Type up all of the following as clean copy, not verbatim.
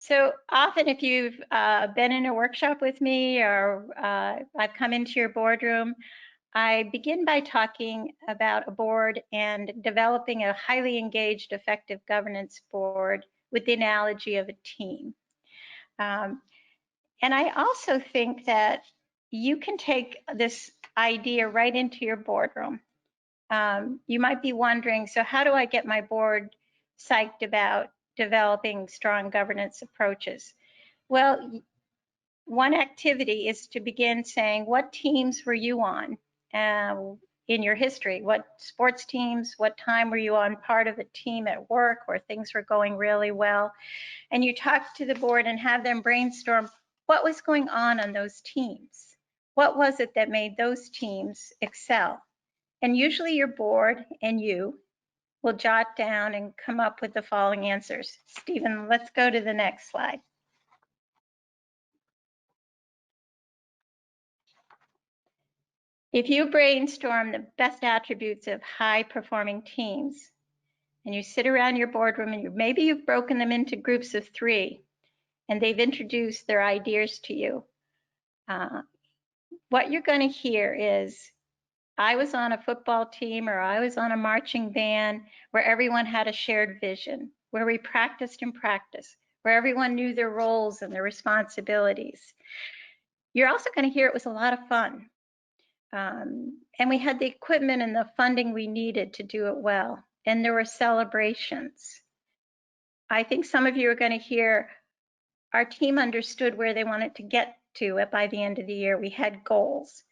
So often if you've been in a workshop with me or I've come into your boardroom, I begin by talking about a board and developing a highly engaged, effective governance board with the analogy of a team. And I also think that you can take this idea right into your boardroom. You might be wondering, so how do I get my board psyched about developing strong governance approaches? Well, one activity is to begin saying, what teams were you on in your history? What sports teams? What time were you on part of a team at work where things were going really well? And you talk to the board and have them brainstorm what was going on those teams. What was it that made those teams excel? And usually your board and you will jot down and come up with the following answers. Stephen, let's go to the next slide. If you brainstorm the best attributes of high-performing teams, and you sit around your boardroom and maybe you've broken them into groups of 3, and they've introduced their ideas to you, what you're going to hear is, I was on a football team or I was on a marching band where everyone had a shared vision, where we practiced and practiced, where everyone knew their roles and their responsibilities. You're also going to hear it was a lot of fun. And we had the equipment and the funding we needed to do it well. And there were celebrations. I think some of you are going to hear our team understood where they wanted to get to by the end of the year. We had goals.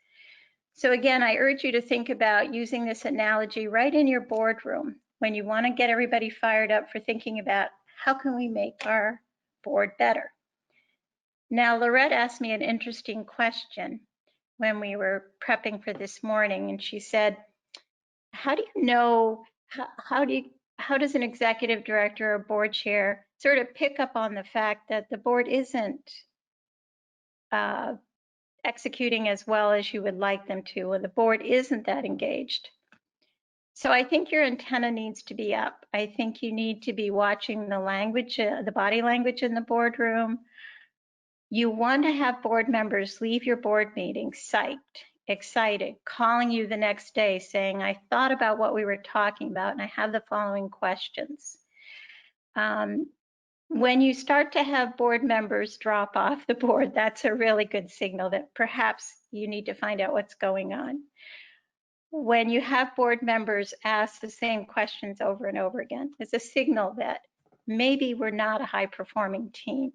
So again, I urge you to think about using this analogy right in your boardroom when you want to get everybody fired up for thinking about how can we make our board better. Now, Lorette asked me an interesting question when we were prepping for this morning, and she said, how do you know, how does an executive director or board chair sort of pick up on the fact that the board isn't executing as well as you would like them to, or the board isn't that engaged? So I think your antenna needs to be up. I think you need to be watching the language, the body language in the boardroom. You want to have board members leave your board meeting psyched, excited, calling you the next day saying, I thought about what we were talking about and I have the following questions. When you start to have board members drop off the board, that's a really good signal that perhaps you need to find out what's going on. When you have board members ask the same questions over and over again, it's a signal that maybe we're not a high-performing team.